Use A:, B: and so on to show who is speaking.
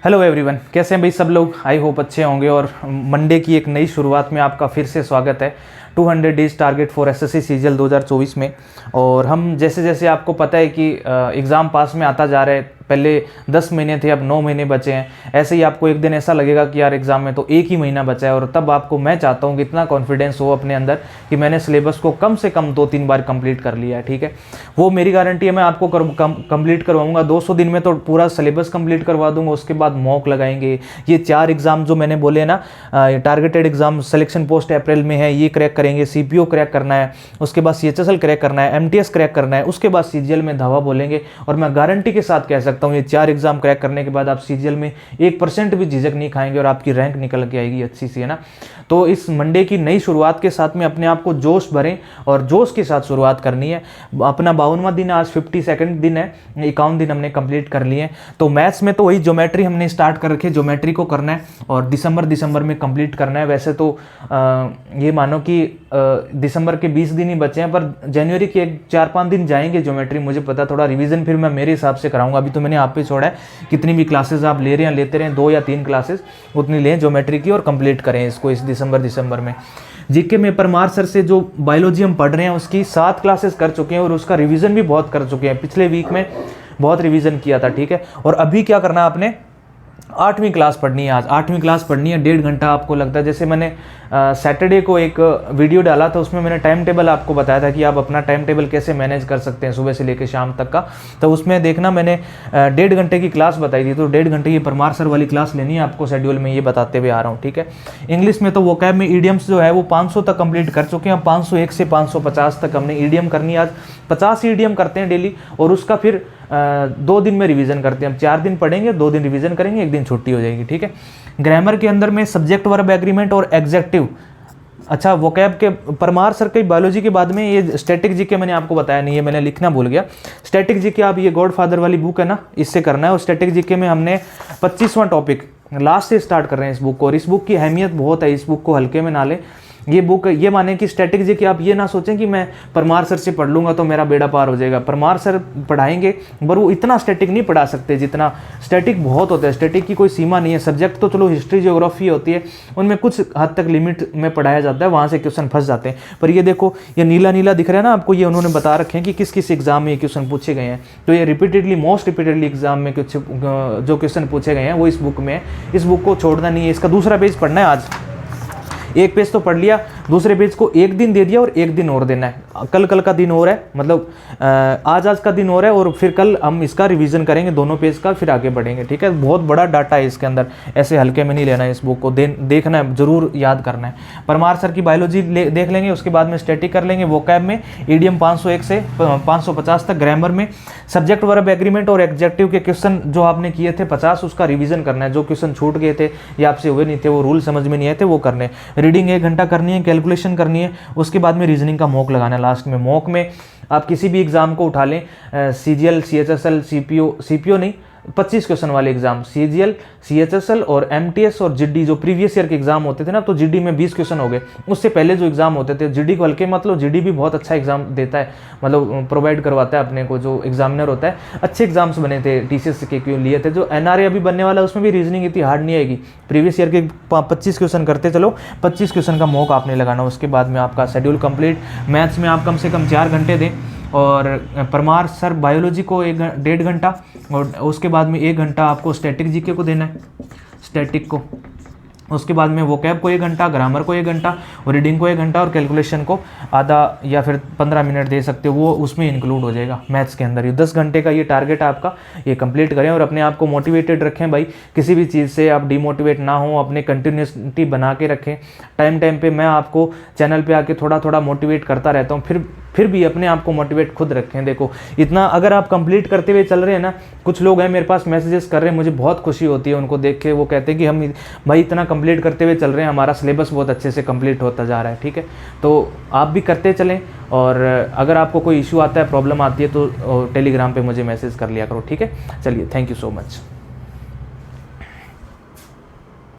A: Hello everyone, कैसे हैं भाई सब लोग। आई होप अच्छे होंगे। और मंडे की एक नई शुरुआत में आपका फिर से स्वागत है 200 days target for SSC CGL 2024 में। और हम जैसे जैसे आपको पता है कि एग्ज़ाम पास में आता जा रहा है, पहले 10 महीने थे, अब 9 महीने बचे हैं। ऐसे ही आपको एक दिन ऐसा लगेगा कि यार एग्ज़ाम में तो एक ही महीना बचा है, और तब आपको मैं चाहता हूँ कि इतना कॉन्फिडेंस हो अपने अंदर कि मैंने सिलेबस को कम से कम 2-3 बार कंप्लीट कर लिया है। ठीक है, वो मेरी गारंटी है। मैं आपको कंप्लीट करवाऊंगा 200 दिन में, तो पूरा सिलेबस कंप्लीट करवा दूंगा। उसके बाद मॉक लगाएंगे। ये 4 एग्जाम जो मैंने बोले ना, टारगेटेड एग्जाम सिलेक्शन पोस्ट अप्रैल में है, ये क्रैक करेंगे। सीपीओ क्रैक करना है, उसके बाद सीएचएसएल क्रैक करना है, एमटीएस क्रैक करना है, उसके बाद सीजीएल में धावा बोलेंगे। और मैं गारंटी के साथ कह सकता हूँ ये 4 एग्जाम क्रैक करने के बाद आप सीजीएल में 1% भी झिझक नहीं खाएंगे और आपकी रैंक निकल के आएगी अच्छी सी, है ना। तो इस मंडे की नई शुरुआत के साथ में अपने आप को जोश भरें और जोश के साथ शुरुआत करनी है। अपना 52वां दिन, आज 52nd दिन है, 51 दिन हमने कंप्लीट कर लिए। तो मैथ्स में तो वही ज्योमेट्री हमने स्टार्ट कर रखे, ज्योमेट्री को करना है और दिसंबर में कंप्लीट करना है। वैसे तो ये मानो कि दिसंबर के 20 दिन ही बचे हैं, पर जनवरी के 4-5 दिन जाएंगे ज्योमेट्री, मुझे पता। थोड़ा रिवीजन फिर मैं मेरे हिसाब से कराऊंगा। अभी तो मैंने आप पे छोड़ा है, कितनी भी क्लासेस आप ले रहे हैं लेते रहें, 2 या 3 क्लासेस उतनी लें ज्योमेट्री की और कंप्लीट करें इसको इस दिसंबर में। जीके में परमार सर से जो बायोलॉजी हम पढ़ रहे हैं उसकी 7 क्लासेस कर चुके हैं और उसका रिवीजन भी बहुत कर चुके हैं। पिछले वीक में बहुत रिवीजन किया था। ठीक है, और अभी क्या करना है आपने, 8वीं क्लास पढ़नी है। आज 8वीं क्लास पढ़नी है, 1.5 घंटा आपको लगता है। जैसे मैंने सैटरडे को एक वीडियो डाला था, उसमें मैंने टाइम टेबल आपको बताया था कि आप अपना टाइम टेबल कैसे मैनेज कर सकते हैं सुबह से लेकर शाम तक का। तो उसमें देखना मैंने 1.5 घंटे की क्लास बताई थी। तो 1.5 घंटे की परमार सर वाली क्लास लेनी है आपको शेड्यूल में, ये बताते हुए आ रहा हूँ। ठीक है, इंग्लिश में तो वोकैब में ईडियम्स जो है वो 500 तक कंप्लीट कर चुके हैं। 501 से 550 तक हमने ईडियम करनी है। आज 50 ईडियम करते हैं डेली, और उसका फिर 2 दिन में रिवीजन करते हैं। हम 4 दिन पढ़ेंगे, 2 दिन रिवीजन करेंगे, 1 दिन छुट्टी हो जाएगी। ठीक है, ग्रामर के अंदर में सब्जेक्ट वर्ब एग्रीमेंट और एग्जेक्टिव। अच्छा, वोकैब के परमार सर के बायोलॉजी के बाद में ये स्टैटिक जीके मैंने आपको बताया नहीं है, मैंने लिखना भूल गया। स्टैटिक जीके आप ये गॉडफादर वाली बुक है ना, इससे करना है। और स्टैटिक जीके में हमने 25वां टॉपिक लास्ट से स्टार्ट कर रहे हैं इस बुक को। और इस बुक की अहमियत बहुत है, इस बुक को हल्के में ना लें। ये बुक ये माने कि स्टैटिक जीके आप ये ना सोचें कि मैं परमार सर से पढ़ लूँगा तो मेरा बेड़ा पार हो जाएगा। परमार सर पढ़ाएंगे, पर वो इतना स्टैटिक नहीं पढ़ा सकते जितना स्टैटिक बहुत होता है। स्टैटिक की कोई सीमा नहीं है। सब्जेक्ट तो चलो हिस्ट्री ज्योग्राफी होती है, उनमें कुछ हद तक लिमिट में पढ़ाया जाता है, वहाँ से क्वेश्चन फंस जाते हैं। पर ये देखो, ये नीला नीला दिख रहा है ना आपको, ये उन्होंने बता रखे हैं कि किस किस एग्जाम में ये क्वेश्चन पूछे गए हैं। तो ये रिपीटेडली, मोस्ट रिपीटेडली एग्जाम में कुछ जो क्वेश्चन पूछे गए हैं वो इस बुक में है। इस बुक को छोड़ना नहीं है। इसका दूसरा पेज पढ़ना है। आज एक पेज तो पढ़ लिया, दूसरे पेज को 1 दिन दे दिया और 1 दिन और देना है। कल का दिन और है, मतलब आज का दिन और है, और फिर कल हम इसका रिवीजन करेंगे दोनों पेज का, फिर आगे बढ़ेंगे। ठीक है, बहुत बड़ा डाटा है इसके अंदर, ऐसे हल्के में नहीं लेना है। इस बुक को देखना है, जरूर याद करना है। परमार सर की बायोलॉजी देख लेंगे, उसके बाद में स्टैटिक कर लेंगे। वोकैब में ईडियम 501 से 550 तक, ग्रामर में सब्जेक्ट वर्ब एग्रीमेंट और एग्जेक्टिव के क्वेश्चन जो आपने किए थे 50, उसका रिवीजन करना है। जो क्वेश्चन छूट गए थे या आपसे हुए नहीं थे, वो रूल समझ में नहीं आए थे, वो करने। रीडिंग 1 घंटा करनी है, कैलकुलेशन करनी है, उसके बाद में रीजनिंग का मॉक लगाना है लास्ट में। मॉक में आप किसी भी एग्जाम को उठा लें, सीजीएल, सीएचएसएल, सीपीओ नहीं, 25 क्वेश्चन वाले एग्जाम, सीजीएल, सीएचएसएल और एमटीएस और जीडी, जो प्रीवियस ईयर के एग्जाम होते थे ना, तो जीडी में 20 क्वेश्शन हो गए। उससे पहले जो एग्जाम होते थे, जीडी को हल्के मत लो, जीडी भी बहुत अच्छा एग्जाम देता है, मतलब प्रोवाइड करवाता है अपने को, जो एग्जामिनर होता है। अच्छे एग्जाम्स बने थे, टीसीएस के क्यों लिए थे। जो एनआरए अभी बनने वाला है उसमें भी रीजनिंग इतनी हार्ड नहीं आएगी। प्रीवियस ईयर के 25 क्वेश्चन करते चलो, 25 क्वेश्चन का मॉक आपने लगाना। उसके बाद में आपका शेड्यूल कंप्लीट। मैथ्स में आप कम से कम 4 घंटे दें, और परमार सर बायोलॉजी को 1.5 घंटा, और उसके बाद में 1 घंटा आपको स्टैटिक जीके को देना है, स्टैटिक को। उसके बाद में वोकैब को 1 घंटा, ग्रामर को 1 घंटा, और रीडिंग को 1 घंटा, और कैलकुलेशन को आधा या फिर 15 मिनट दे सकते हो, वो उसमें इंक्लूड हो जाएगा मैथ्स के अंदर। ये 10 घंटे का ये टारगेट है आपका, ये कंप्लीट करें और अपने आप को मोटिवेटेड रखें भाई। किसी भी चीज़ से आप डिमोटिवेट ना हो, अपने कंटिन्यूसिटी बना के रखें। टाइम पे मैं आपको चैनल पे आके थोड़ा थोड़ा मोटिवेट करता रहता हूँ, फिर भी अपने आप को मोटिवेट खुद रखें। देखो, इतना अगर आप कंप्लीट करते हुए चल रहे हैं ना, कुछ लोग हैं मेरे पास मैसेजेस कर रहे हैं, मुझे बहुत खुशी होती है उनको देख के। वो कहते हैं कि हम भाई इतना कंप्लीट करते हुए चल रहे हैं, हमारा सिलेबस बहुत अच्छे से कंप्लीट होता जा रहा है। ठीक है, तो आप भी करते चलें, और अगर आपको कोई इशू आता है, प्रॉब्लम आती है, तो टेलीग्राम पे मुझे मैसेज कर लिया करो। ठीक है, चलिए, थैंक यू सो मच।